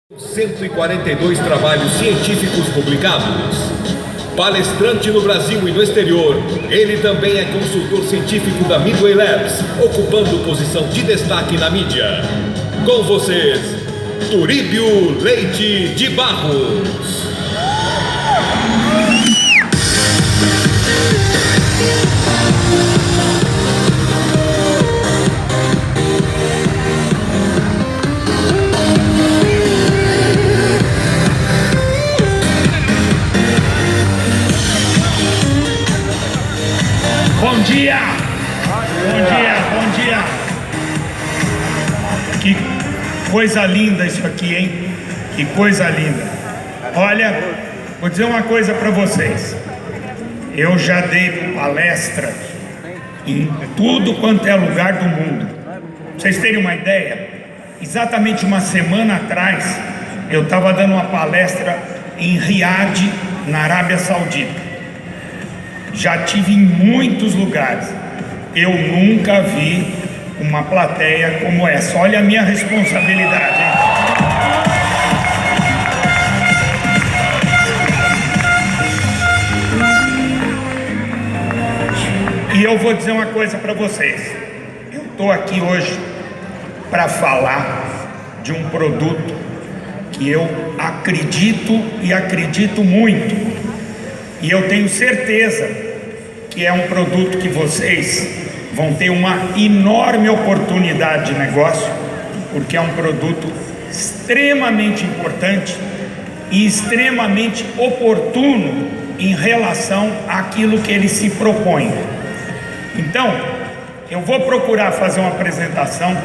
142 trabalhos científicos publicados. Palestrante no Brasil e no exterior, ele também é consultor científico da Midway Labs, ocupando posição de destaque na mídia. Com vocês, Turíbio Leite de Barros. Bom dia! Bom dia, bom dia! Que coisa linda isso aqui, hein? Que coisa linda! Olha, vou dizer uma coisa para vocês. Eu já dei palestra em tudo quanto é lugar do mundo. Pra vocês terem uma ideia, exatamente uma semana atrás, eu estava dando uma palestra em Riad, na Arábia Saudita. Já tive em muitos lugares. Eu nunca vi uma plateia como essa. Olha a minha responsabilidade, hein? E eu vou dizer uma coisa para vocês. Eu estou aqui hoje para falar de um produto que eu acredito e acredito muito. E eu tenho certeza que é um produto que vocês vão ter uma enorme oportunidade de negócio, porque é um produto extremamente importante e extremamente oportuno em relação àquilo que ele se propõe. Então, eu vou procurar fazer uma apresentação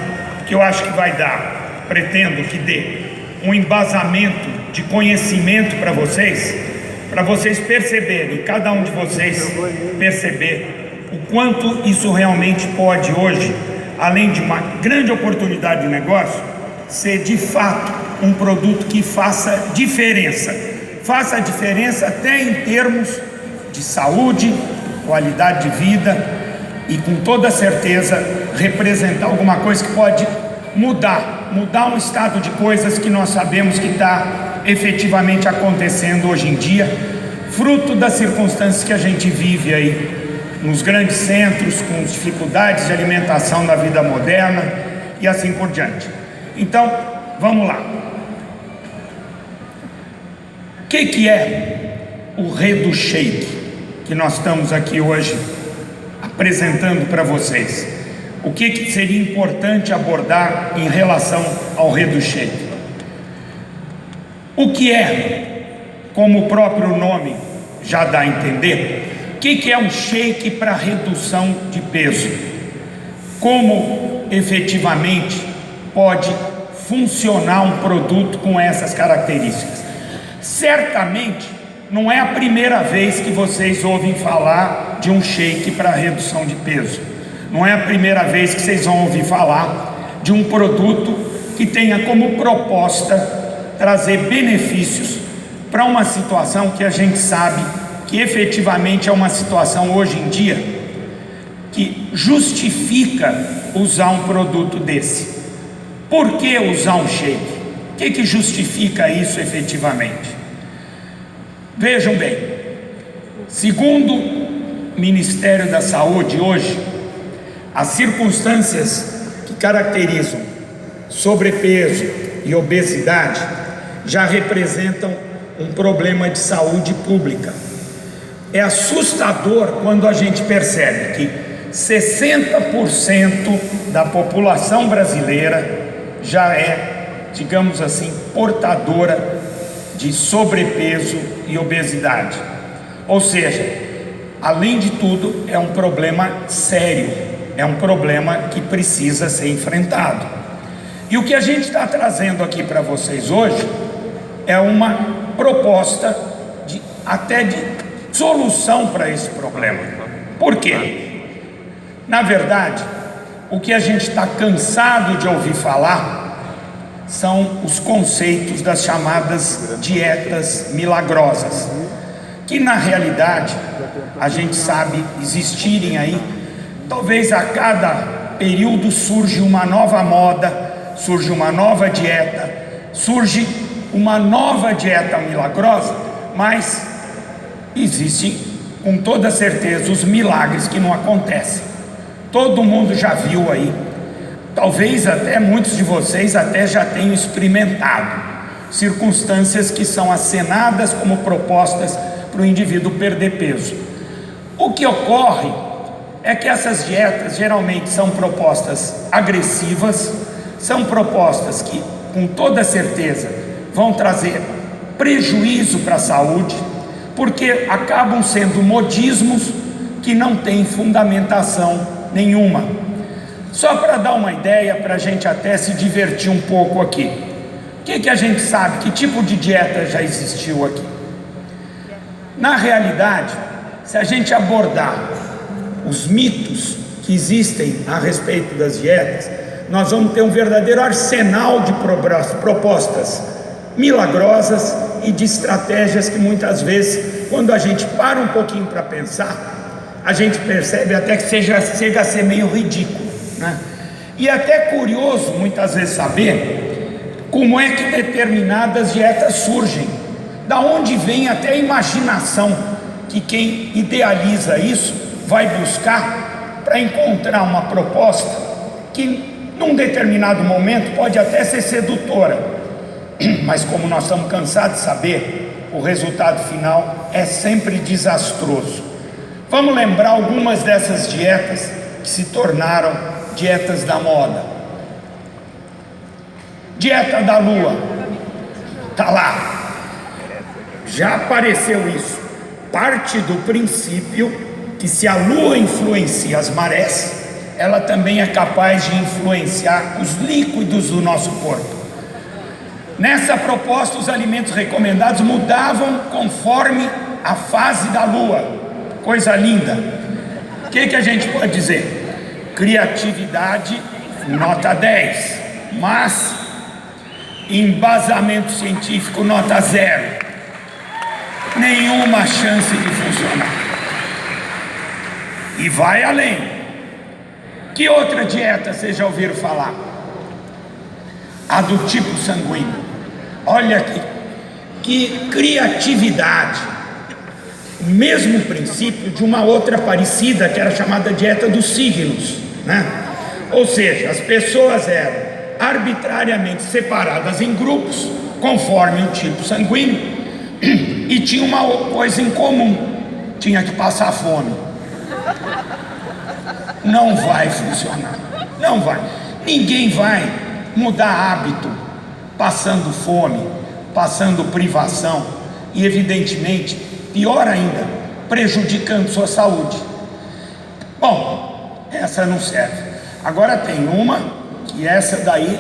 que eu acho que vai dar, pretendo que dê um embasamento de conhecimento para vocês perceberem, cada um de vocês perceber o quanto isso realmente pode hoje, além de uma grande oportunidade de negócio, ser de fato um produto que faça diferença até em termos de saúde, qualidade de vida e com toda certeza representar alguma coisa que pode mudar um estado de coisas que nós sabemos que está efetivamente acontecendo hoje em dia, fruto das circunstâncias que a gente vive aí nos grandes centros, com dificuldades de alimentação na vida moderna e assim por diante. Então, vamos lá. O que é o ReduShake que nós estamos aqui hoje apresentando para vocês? O que seria importante abordar em relação ao ReduShake? O que é, como o próprio nome já dá a entender, o que é um shake para redução de peso? Como efetivamente pode funcionar um produto com essas características? Certamente não é a primeira vez que vocês ouvem falar de um shake para redução de peso. Não é a primeira vez que vocês vão ouvir falar de um produto que tenha como proposta trazer benefícios para uma situação que a gente sabe que efetivamente é uma situação hoje em dia que justifica usar um produto desse. Por que usar um shake? O que justifica isso efetivamente? Vejam bem, segundo o Ministério da Saúde hoje, as circunstâncias que caracterizam sobrepeso e obesidade já representam um problema de saúde pública. É assustador quando a gente percebe que 60% da população brasileira já é, digamos assim, portadora de sobrepeso e obesidade. Ou seja, além de tudo, é um problema sério, é um problema que precisa ser enfrentado. E o que a gente está trazendo aqui para vocês hoje é uma proposta até de solução para esse problema. Por quê? Na verdade, o que a gente está cansado de ouvir falar são os conceitos das chamadas dietas milagrosas, que na realidade a gente sabe existirem aí. Talvez a cada período surge uma nova moda, surge uma nova dieta, surge uma nova dieta milagrosa, mas existem com toda certeza os milagres que não acontecem. Todo mundo já viu aí, talvez até muitos de vocês até já tenham experimentado circunstâncias que são acenadas como propostas para o indivíduo perder peso. O que ocorre é que essas dietas geralmente são propostas agressivas, são propostas que com toda certeza vão trazer prejuízo para a saúde, porque acabam sendo modismos que não têm fundamentação nenhuma. Só para dar uma ideia, para a gente até se divertir um pouco aqui, o que a gente sabe? Que tipo de dieta já existiu aqui? Na realidade, se a gente abordar os mitos que existem a respeito das dietas, nós vamos ter um verdadeiro arsenal de propostas milagrosas e de estratégias que muitas vezes, quando a gente para um pouquinho para pensar, a gente percebe até que chega a ser meio ridículo, né? E até curioso muitas vezes saber como é que determinadas dietas surgem, da onde vem até a imaginação que quem idealiza isso vai buscar para encontrar uma proposta que num determinado momento pode até ser sedutora, mas como nós estamos cansados de saber, o resultado final é sempre desastroso. Vamos lembrar algumas dessas dietas que se tornaram dietas da moda. Dieta da lua, tá lá, já apareceu isso. Parte do princípio que se a lua influencia as marés, ela também é capaz de influenciar os líquidos do nosso corpo. Nessa proposta, os alimentos recomendados mudavam conforme a fase da lua. Coisa linda. O que a gente pode dizer? Criatividade, nota 10, mas embasamento científico, nota 0. Nenhuma chance de funcionar. E vai além. Que outra dieta vocês já ouviram falar? A do tipo sanguíneo. Olha aqui, que criatividade. O mesmo princípio de uma outra parecida, que era chamada dieta dos signos, né? Ou seja, as pessoas eram arbitrariamente separadas em grupos, conforme o tipo sanguíneo, e tinha uma coisa em comum: tinha que passar fome. Não vai funcionar, não vai. Ninguém vai mudar hábito passando fome, passando privação e, evidentemente, pior ainda, prejudicando sua saúde. Bom, essa não serve. Agora tem uma que essa daí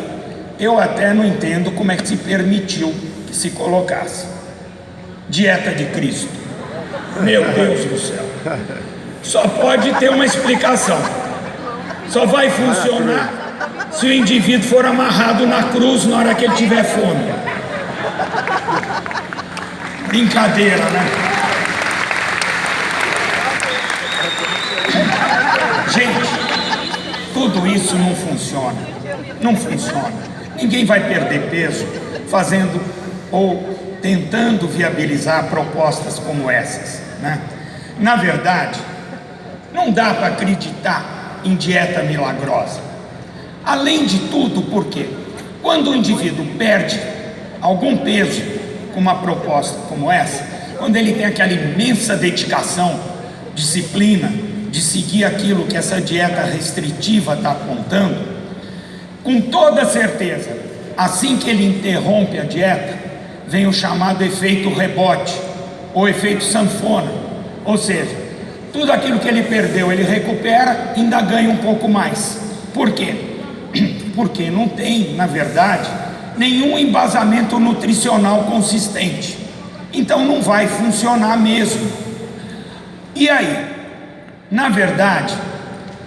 eu até não entendo como é que se permitiu que se colocasse. Dieta de Cristo. Meu Deus do céu. Só pode ter uma explicação. Só vai funcionar se o indivíduo for amarrado na cruz na hora que ele tiver fome. Brincadeira, né? Gente, tudo isso não funciona. Não funciona. Ninguém vai perder peso fazendo ou tentando viabilizar propostas como essas, né? Na verdade, não dá para acreditar em dieta milagrosa. Além de tudo, por quê? Quando o indivíduo perde algum peso com uma proposta como essa, quando ele tem aquela imensa dedicação, disciplina, de seguir aquilo que essa dieta restritiva está apontando, com toda certeza, assim que ele interrompe a dieta, vem o chamado efeito rebote, ou efeito sanfona, ou seja, tudo aquilo que ele perdeu, ele recupera e ainda ganha um pouco mais. Por quê? Porque não tem, na verdade, nenhum embasamento nutricional consistente. Então não vai funcionar mesmo. E aí, na verdade,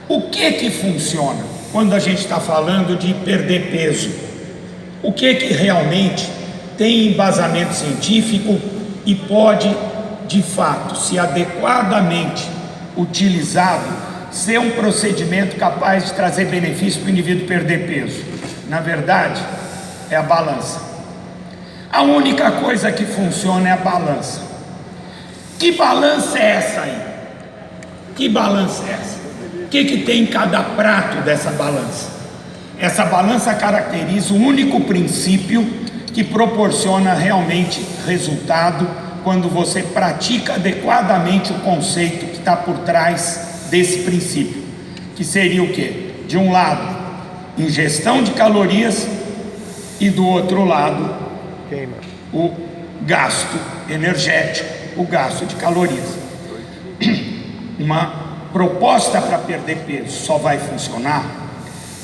o que funciona quando a gente está falando de perder peso? O que realmente tem embasamento científico e pode, de fato, se adequadamente utilizado, ser um procedimento capaz de trazer benefício para o indivíduo perder peso? Na verdade, é a balança. A única coisa que funciona é a balança. Que balança é essa aí? Que balança é essa? O que tem em cada prato dessa balança? Essa balança caracteriza o único princípio que proporciona realmente resultado quando você pratica adequadamente o conceito que está por trás desse princípio, que seria o quê? De um lado, ingestão de calorias, e do outro lado, o gasto energético, o gasto de calorias. Uma proposta para perder peso só vai funcionar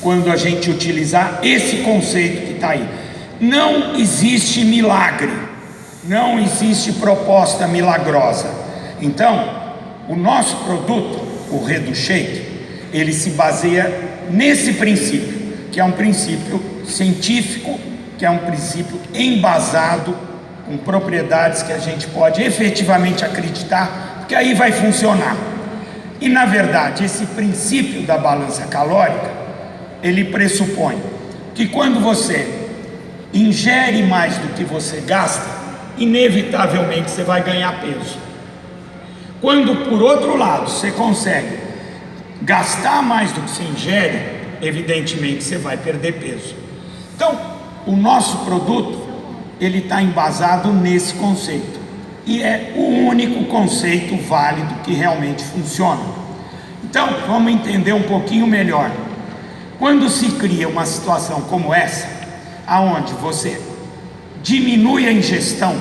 quando a gente utilizar esse conceito que está aí. Não existe milagre, não existe proposta milagrosa. Então, o nosso produto, o ReduShake, ele se baseia nesse princípio, que é um princípio científico, que é um princípio embasado com propriedades que a gente pode efetivamente acreditar, porque aí vai funcionar. E na verdade, esse princípio da balança calórica, ele pressupõe que quando você ingere mais do que você gasta, inevitavelmente você vai ganhar peso. Quando por outro lado você consegue gastar mais do que você ingere, evidentemente você vai perder peso. Então, o nosso produto, ele está embasado nesse conceito, e é o único conceito válido que realmente funciona. Então, vamos entender um pouquinho melhor. Quando se cria uma situação como essa, aonde você diminui a ingestão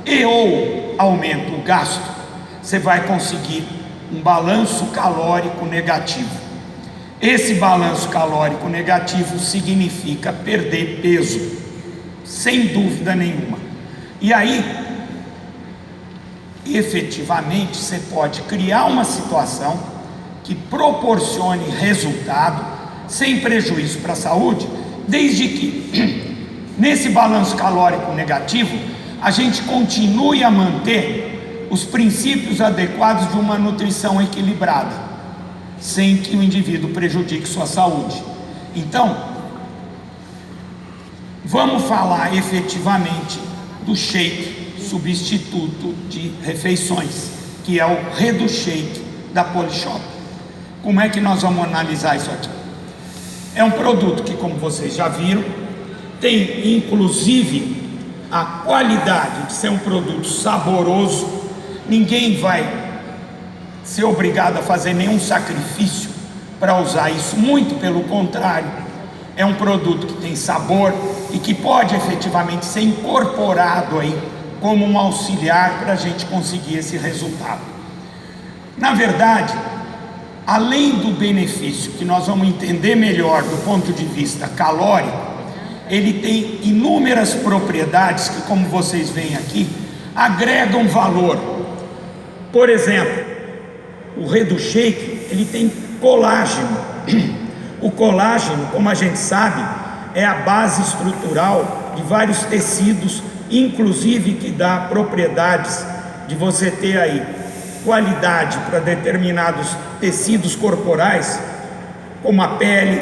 e ou aumenta o gasto, você vai conseguir um balanço calórico negativo. Esse balanço calórico negativo significa perder peso, sem dúvida nenhuma. E aí, efetivamente, você pode criar uma situação que proporcione resultado sem prejuízo para a saúde, desde que nesse balanço calórico negativo a gente continue a manter os princípios adequados de uma nutrição equilibrada, sem que o indivíduo prejudique sua saúde. Então, vamos falar efetivamente do shake substituto de refeições, que é o ReduShake da Polishop. Como é que nós vamos analisar isso aqui? É um produto que, como vocês já viram, tem inclusive a qualidade de ser um produto saboroso. Ninguém vai ser obrigado a fazer nenhum sacrifício para usar isso, muito pelo contrário, é um produto que tem sabor e que pode efetivamente ser incorporado aí como um auxiliar para a gente conseguir esse resultado. Na verdade, além do benefício que nós vamos entender melhor do ponto de vista calórico, ele tem inúmeras propriedades que, como vocês veem aqui, agregam valor. Por exemplo, o ReduShake, ele tem colágeno. O colágeno, como a gente sabe, é a base estrutural de vários tecidos, inclusive que dá propriedades de você ter aí qualidade para determinados tecidos corporais, como a pele,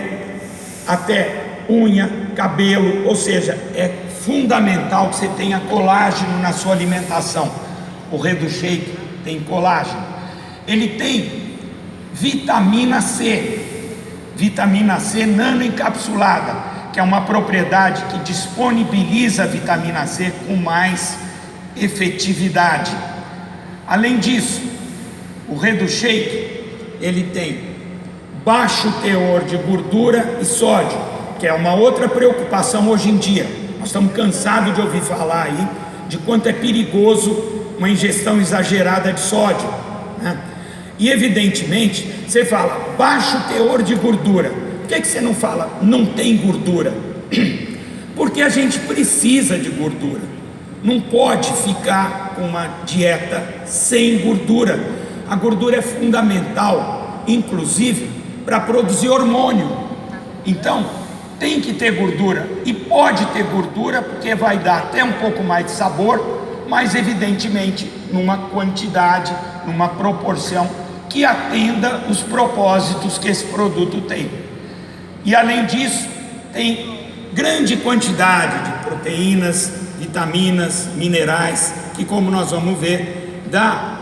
até unha, cabelo, ou seja, é fundamental que você tenha colágeno na sua alimentação. O ReduShake tem colágeno. Ele tem vitamina C nanoencapsulada, que é uma propriedade que disponibiliza a vitamina C com mais efetividade. Além disso, o ReduShake, ele tem baixo teor de gordura e sódio, que é uma outra preocupação hoje em dia. Nós estamos cansados de ouvir falar aí de quanto é perigoso uma ingestão exagerada de sódio, né? E evidentemente, você fala baixo teor de gordura. Por que você não fala não tem gordura? Porque a gente precisa de gordura. Não pode ficar com uma dieta sem gordura. A gordura é fundamental, inclusive, para produzir hormônio. Então, tem que ter gordura, e pode ter gordura porque vai dar até um pouco mais de sabor, mas evidentemente numa quantidade, numa proporção que atenda os propósitos que esse produto tem. E além disso, tem grande quantidade de proteínas, vitaminas, minerais, que, como nós vamos ver, dá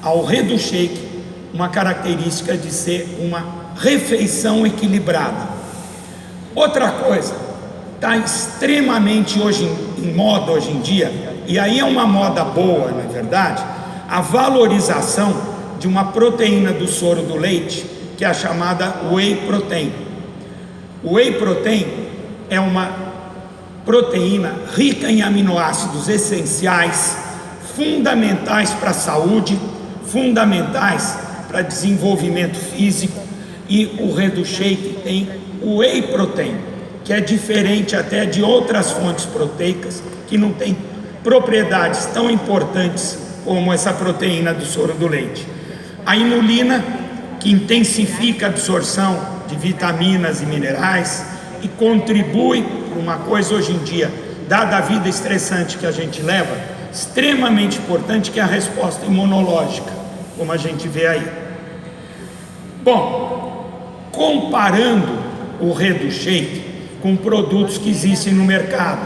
ao Redu Shake uma característica de ser uma refeição equilibrada. Outra coisa, está extremamente em moda hoje em dia, e aí é uma moda boa, na verdade, a valorização de uma proteína do soro do leite, que é a chamada Whey Protein. O Whey Protein é uma proteína rica em aminoácidos essenciais, fundamentais para a saúde, fundamentais para desenvolvimento físico, e o Redu Shake tem o Whey Protein, que é diferente até de outras fontes proteicas, que não tem propriedades tão importantes como essa proteína do soro do leite. A inulina, que intensifica a absorção de vitaminas e minerais e contribui para uma coisa hoje em dia, dada a vida estressante que a gente leva, extremamente importante, que é a resposta imunológica, como a gente vê aí. Bom, comparando o Redu Shake com produtos que existem no mercado,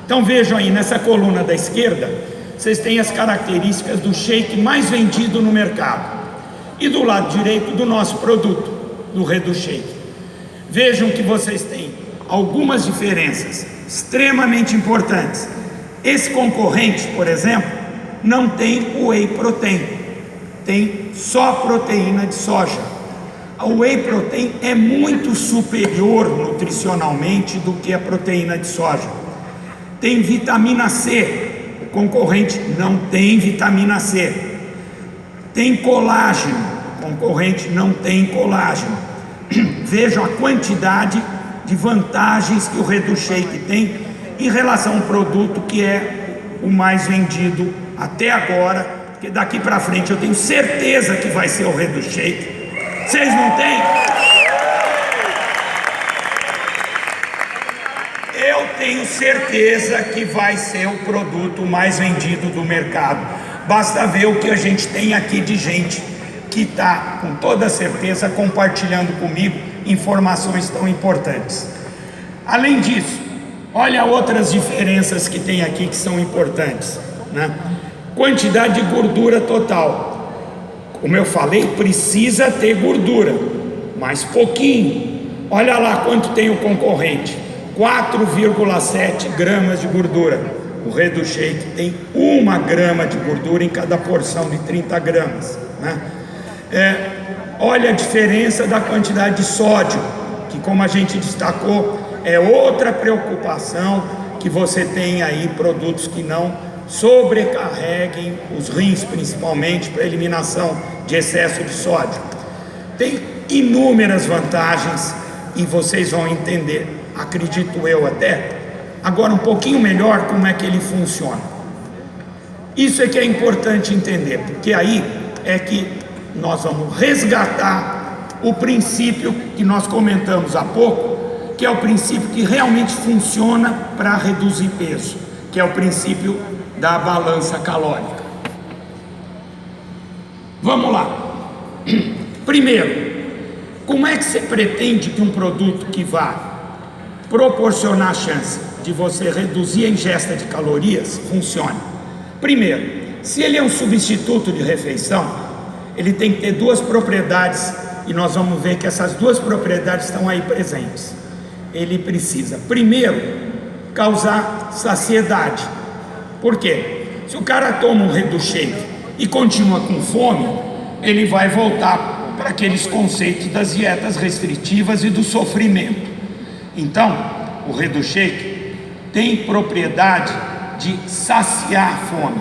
então vejam aí, nessa coluna da esquerda, vocês têm as características do shake mais vendido no mercado, e do lado direito do nosso produto, do Redu Shake. Vejam que vocês têm algumas diferenças extremamente importantes. Esse concorrente, por exemplo, não tem o Whey Protein, tem só proteína de soja. A Whey Protein é muito superior nutricionalmente do que a proteína de soja. Tem vitamina C, o concorrente não tem vitamina C. Tem colágeno, o concorrente não tem colágeno. Vejam a quantidade de vantagens que o Redu Shake tem em relação a um produto que é o mais vendido até agora, porque daqui para frente eu tenho certeza que vai ser o Redu Shake. Vocês não têm? Eu tenho certeza que vai ser o produto mais vendido do mercado. Basta ver o que a gente tem aqui de gente que está, com toda certeza, compartilhando comigo informações tão importantes. Além disso, olha outras diferenças que tem aqui que são importantes, né? Quantidade de gordura total. Como eu falei, precisa ter gordura, mas pouquinho. Olha lá quanto tem o concorrente: 4,7 gramas de gordura. O Redu Shake tem 1 grama de gordura em cada porção de 30 gramas, né? Olha a diferença da quantidade de sódio, que, como a gente destacou, é outra preocupação, que você tem aí produtos que não sobrecarreguem os rins, principalmente para eliminação de excesso de sódio. Tem inúmeras vantagens e vocês vão entender, acredito eu até, agora um pouquinho melhor como é que ele funciona. Isso é que é importante entender, porque aí é que nós vamos resgatar o princípio que nós comentamos há pouco, que é o princípio que realmente funciona para reduzir peso, que é o princípio da balança calórica. Vamos lá. Primeiro, como é que você pretende que um produto que vá proporcionar a chance de você reduzir a ingesta de calorias funcione? Primeiro, se ele é um substituto de refeição, ele tem que ter duas propriedades, e nós vamos ver que essas duas propriedades estão aí presentes. Ele precisa, primeiro, causar saciedade. Por quê? Se o cara toma um Redu Shake e continua com fome, ele vai voltar para aqueles conceitos das dietas restritivas e do sofrimento. Então, o Redu Shake tem propriedade de saciar a fome.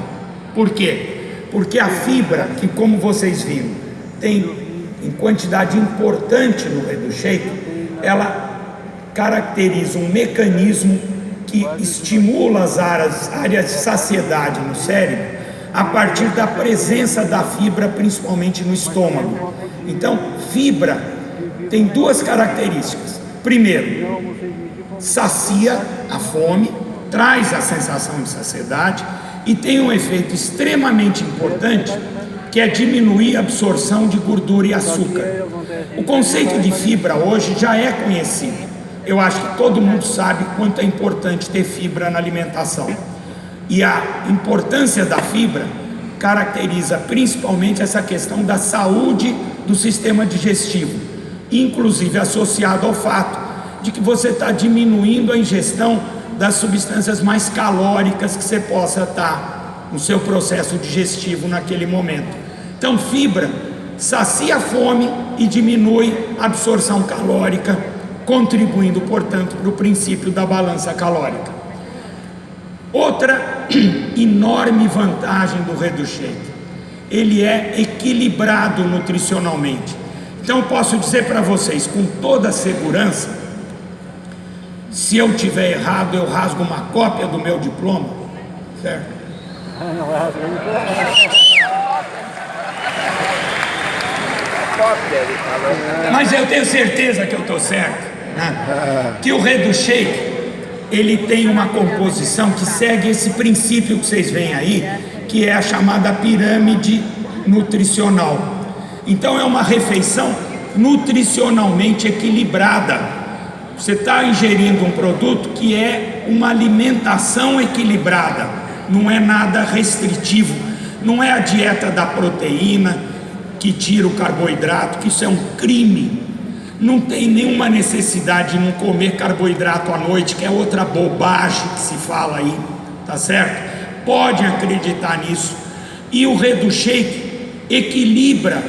Por quê? Porque a fibra, que, como vocês viram, tem em quantidade importante no Redu Shake, ela caracteriza um mecanismo que estimula as áreas de saciedade no cérebro a partir da presença da fibra, principalmente no estômago. Então, fibra tem duas características. Primeiro, sacia a fome, traz a sensação de saciedade, e tem um efeito extremamente importante, que é diminuir a absorção de gordura e açúcar. O conceito de fibra hoje já é conhecido. Eu acho que todo mundo sabe quanto é importante ter fibra na alimentação. E a importância da fibra caracteriza principalmente essa questão da saúde do sistema digestivo, inclusive associado ao fato de que você está diminuindo a ingestão das substâncias mais calóricas que você possa estar no seu processo digestivo naquele momento. Então, fibra sacia a fome e diminui a absorção calórica, contribuindo, portanto, para o princípio da balança calórica. Outra enorme vantagem do ReduShake, ele é equilibrado nutricionalmente. Então eu posso dizer para vocês com toda segurança, se eu tiver errado, eu rasgo uma cópia do meu diploma, certo? Mas eu tenho certeza que eu estou certo, né? Que o ReduShake, ele tem uma composição que segue esse princípio que vocês veem aí, que é a chamada pirâmide nutricional. Então é uma refeição nutricionalmente equilibrada. Você está ingerindo um produto que é uma alimentação equilibrada, não é nada restritivo, não é a dieta da proteína que tira o carboidrato, que isso é um crime. Não tem nenhuma necessidade de não comer carboidrato à noite, que é outra bobagem que se fala aí, tá certo? Pode acreditar nisso. E o ReduShake equilibra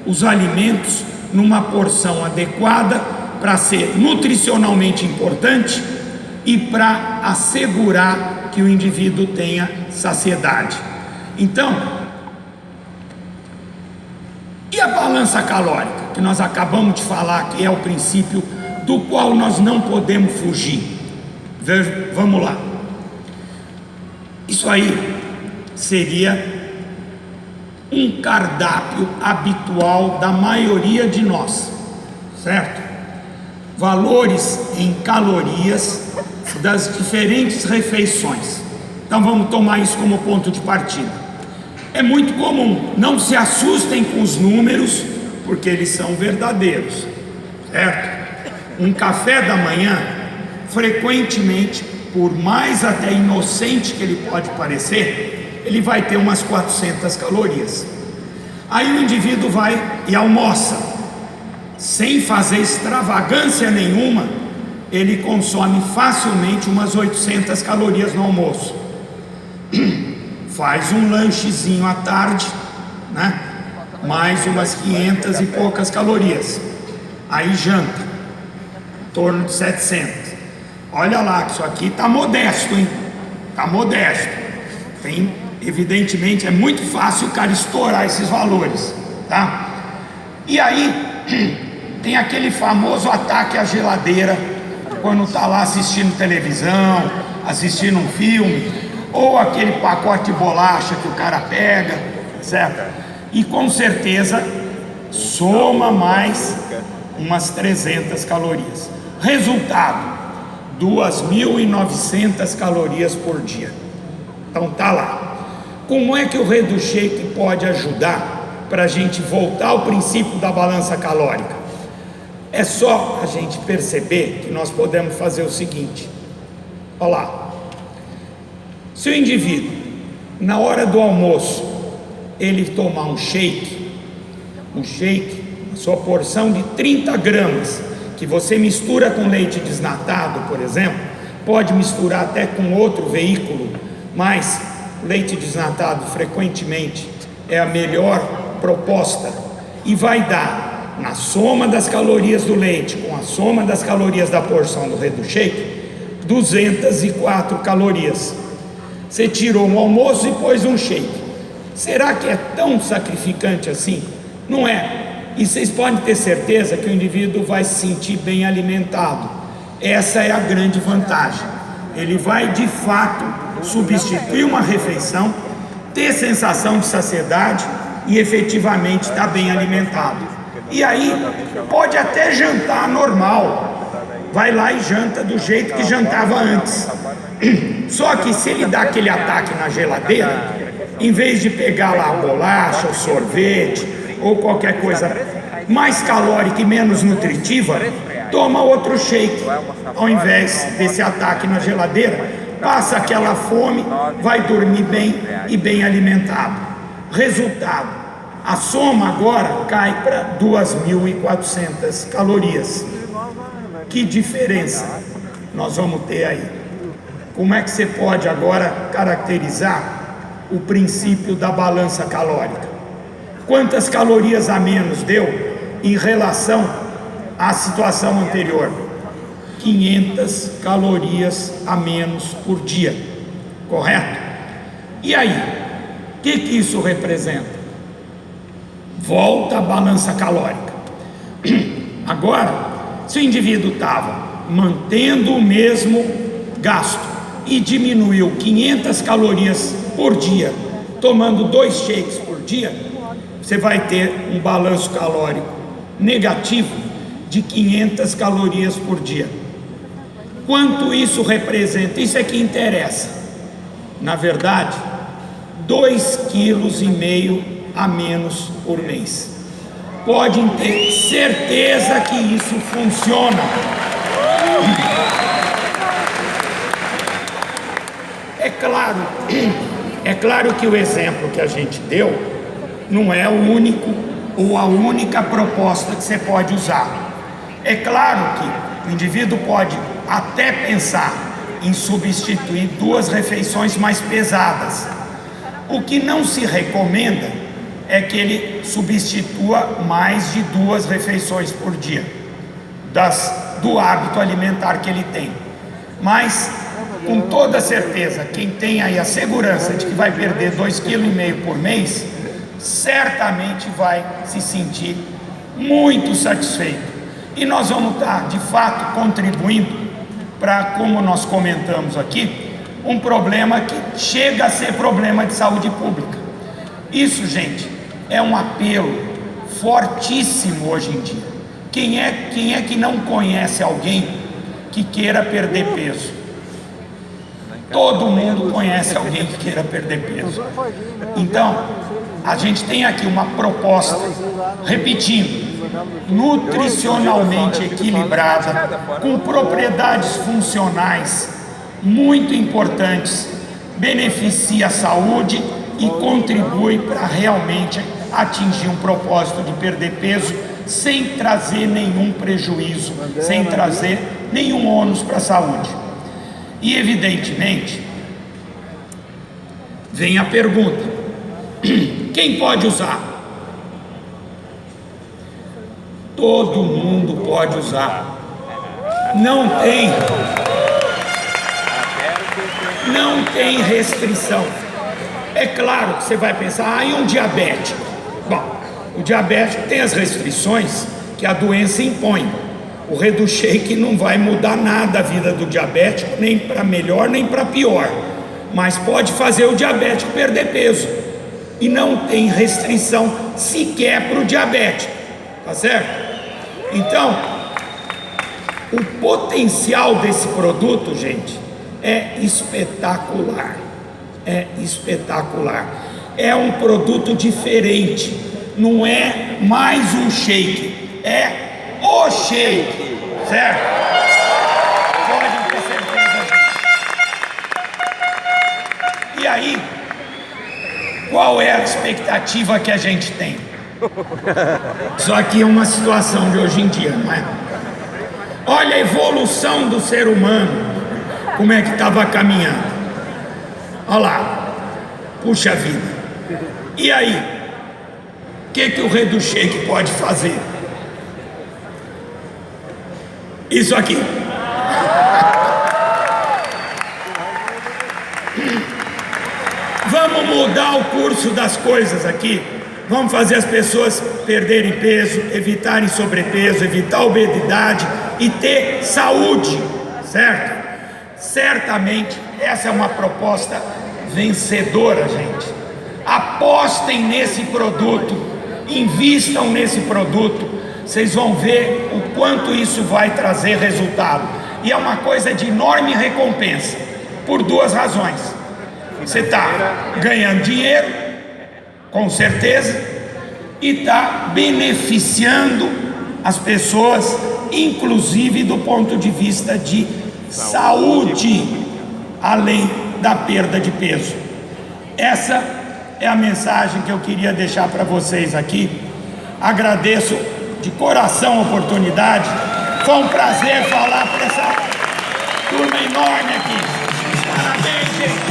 os alimentos numa porção adequada para ser nutricionalmente importante e para assegurar que o indivíduo tenha saciedade. Então, e a balança calórica, que nós acabamos de falar, que é o princípio do qual nós não podemos fugir? Vamos lá. Isso aí seria um cardápio habitual da maioria de nós, certo? Valores em calorias das diferentes refeições. Então vamos tomar isso como ponto de partida. É muito comum, não se assustem com os números, porque eles são verdadeiros, certo? Um café da manhã, frequentemente, por mais até inocente que ele pode parecer, ele vai ter umas 400 calorias. Aí o indivíduo vai e almoça, sem fazer extravagância nenhuma, ele consome facilmente umas 800 calorias no almoço. Faz um lanchezinho à tarde, né? Mais umas 500 e poucas calorias. Aí janta, em torno de 700. Olha lá, que isso aqui tá modesto, hein? Tá modesto. Tem, evidentemente, é muito fácil o cara estourar esses valores, tá? E aí, tem aquele famoso ataque à geladeira, quando tá lá assistindo televisão, assistindo um filme, ou aquele pacote de bolacha que o cara pega, certo? E com certeza soma mais umas 300 calorias. Resultado, 2.900 calorias por dia. Então tá lá. Como é que o ReduShake pode ajudar para a gente voltar ao princípio da balança calórica? É só a gente perceber que nós podemos fazer o seguinte. Olha lá. Se o indivíduo, na hora do almoço, ele tomar um shake, a sua porção de 30 gramas, que você mistura com leite desnatado, por exemplo, pode misturar até com outro veículo, mas leite desnatado frequentemente é a melhor proposta e vai dar, na soma das calorias do leite com a soma das calorias da porção do ReduShake, 204 calorias. Você tirou um almoço e pôs um shake. Será que é tão sacrificante assim? Não é. E vocês podem ter certeza que o indivíduo vai se sentir bem alimentado. Essa é a grande vantagem. Ele vai de fato substituir uma refeição, ter sensação de saciedade e efetivamente estar bem alimentado. E aí pode até jantar normal. Vai lá e janta do jeito que jantava antes. Só que se ele dá aquele ataque na geladeira, em vez de pegar lá a bolacha, o sorvete ou qualquer coisa mais calórica e menos nutritiva, toma outro shake ao invés desse ataque na geladeira, passa aquela fome, vai dormir bem e bem alimentado. Resultado, a soma agora cai para 2.400 calorias. Que diferença nós vamos ter aí? Como é que você pode agora caracterizar o princípio da balança calórica? Quantas calorias a menos deu em relação à situação anterior? 500 calorias a menos por dia, correto? E aí, o que isso representa? Volta a balança calórica. Agora, se o indivíduo estava mantendo o mesmo gasto e diminuiu 500 calorias por dia, tomando 2 shakes por dia, você vai ter um balanço calórico negativo de 500 calorias por dia. Quanto isso representa? Isso é que interessa. Na verdade, 2,5 kg a menos por mês. Podem ter certeza que isso funciona. É claro que o exemplo que a gente deu não é o único ou a única proposta que você pode usar. É claro que o indivíduo pode até pensar em substituir 2 refeições mais pesadas. O que não se recomenda é que ele substitua mais de 2 refeições por dia do hábito alimentar que ele tem. Mas com toda certeza, quem tem aí a segurança de que vai perder 2,5 kg por mês, certamente vai se sentir muito satisfeito. E nós vamos estar, de fato, contribuindo para, como nós comentamos aqui, um problema que chega a ser problema de saúde pública. Isso, gente, é um apelo fortíssimo hoje em dia. Quem é que não conhece alguém que queira perder peso? Todo mundo conhece alguém que queira perder peso. Então, a gente tem aqui uma proposta, repetindo, nutricionalmente equilibrada, com propriedades funcionais muito importantes, beneficia a saúde e contribui para realmente atingir um propósito de perder peso sem trazer nenhum prejuízo, sem trazer nenhum ônus para a saúde. E evidentemente, vem a pergunta: quem pode usar? Todo mundo pode usar. Não tem restrição. É claro que você vai pensar, e um diabético? Bom, o diabético tem as restrições que a doença impõe. O ReduShake não vai mudar nada a vida do diabético, nem para melhor nem para pior, mas pode fazer o diabético perder peso. E não tem restrição sequer para o diabético, tá certo? Então, o potencial desse produto, gente, é espetacular. É espetacular. É um produto diferente. Não é mais um shake, é o shake, certo? Podem ter certeza disso. E aí, qual é a expectativa que a gente tem? Isso aqui é uma situação de hoje em dia, não é? Olha a evolução do ser humano, como é que estava caminhando. Olha lá, puxa vida. E aí? O que o ReduShake pode fazer? Isso aqui. Vamos mudar o curso das coisas aqui. Vamos fazer as pessoas perderem peso, evitarem sobrepeso, evitar obesidade e ter saúde, certo? Certamente essa é uma proposta vencedora, gente. Apostem nesse produto. Invistam nesse produto, vocês vão ver o quanto isso vai trazer resultado. E é uma coisa de enorme recompensa, por 2 razões. Você está ganhando dinheiro, com certeza, e está beneficiando as pessoas, inclusive do ponto de vista de saúde. além da perda de peso. Essa é a mensagem que eu queria deixar para vocês aqui. Agradeço de coração a oportunidade. Foi um prazer falar para essa turma enorme aqui. Parabéns, gente!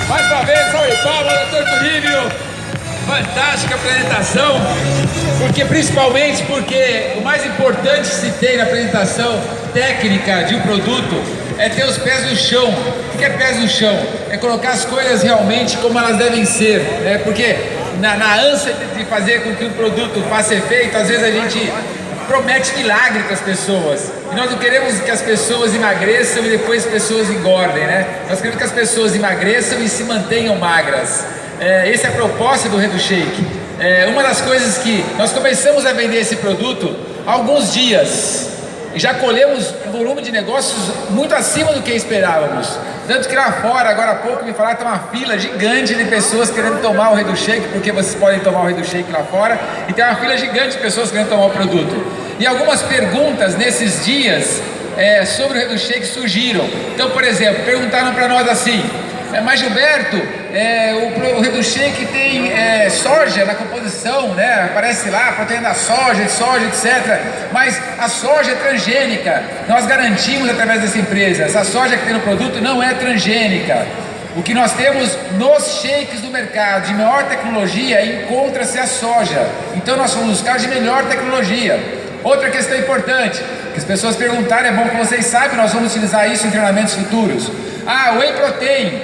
Mais uma vez, salve de palmas, Dr. Turíbio. Fantástica apresentação, principalmente porque o mais importante que se tem na apresentação técnica de um produto é ter os pés no chão. O que é pés no chão? É colocar as coisas realmente como elas devem ser, né? Porque na ânsia de fazer com que um produto faça efeito, às vezes a gente promete milagre para as pessoas. E nós não queremos que as pessoas emagreçam e depois as pessoas engordem, né? Nós queremos que as pessoas emagreçam e se mantenham magras. Essa é a proposta do ReduShake. Uma das coisas que nós começamos a vender esse produto há alguns dias e já colhemos um volume de negócios muito acima do que esperávamos. Tanto que lá fora, agora há pouco, me falaram que tem uma fila gigante de pessoas querendo tomar o ReduShake, porque vocês podem tomar o ReduShake lá fora, e tem uma fila gigante de pessoas querendo tomar o produto. E algumas perguntas nesses dias sobre o ReduShake surgiram. Então, por exemplo, perguntaram para nós assim: mas Gilberto, o ReduShake tem soja na composição, né? Aparece lá, proteína da soja, etc. Mas a soja é transgênica. Nós garantimos através dessa empresa, essa soja que tem no produto não é transgênica. O que nós temos nos shakes do mercado de maior tecnologia, encontra-se a soja. Então nós somos os caras de melhor tecnologia. Outra questão importante, que as pessoas perguntaram, é bom que vocês saibam, nós vamos utilizar isso em treinamentos futuros. Whey protein.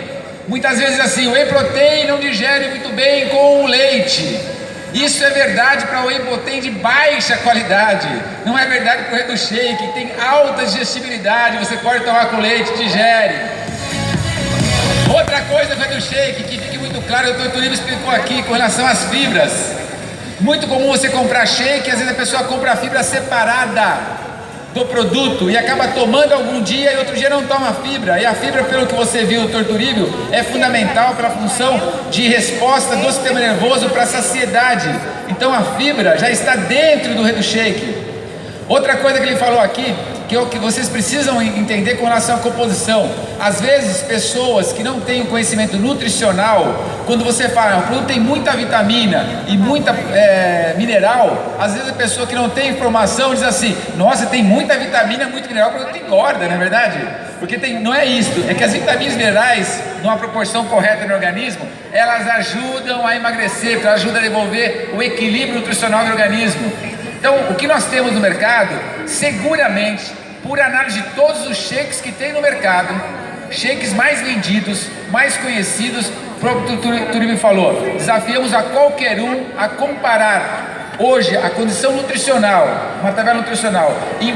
Muitas vezes assim, o Whey protein não digere muito bem com o leite. Isso é verdade para o Whey protein de baixa qualidade. Não é verdade para o ReduShake, que tem alta digestibilidade, você pode tomar com leite, digere. Outra coisa do ReduShake, que fique muito claro, o Dr. Turíbio explicou aqui com relação às fibras. Muito comum você comprar shake, às vezes a pessoa compra a fibra separada do produto e acaba tomando algum dia e outro dia não toma fibra. E a fibra, pelo que você viu, Dr. Turíbio, é fundamental para a função de resposta do sistema nervoso para a saciedade. Então a fibra já está dentro do ReduShake. Outra coisa que ele falou aqui, que vocês precisam entender com relação à composição. Às vezes, pessoas que não têm conhecimento nutricional, quando você fala, o produto tem muita vitamina e muita mineral, às vezes a pessoa que não tem informação diz assim: nossa, tem muita vitamina, muito mineral, o produto engorda, não é verdade? Porque não é isso, é que as vitaminas e minerais, numa proporção correta no organismo, elas ajudam a emagrecer, elas ajudam a devolver o equilíbrio nutricional do organismo. Então, o que nós temos no mercado, seguramente, por análise de todos os shakes que tem no mercado, shakes mais vendidos, mais conhecidos, o próprio Turíbio falou, desafiamos a qualquer um a comparar hoje a condição nutricional, uma tabela nutricional,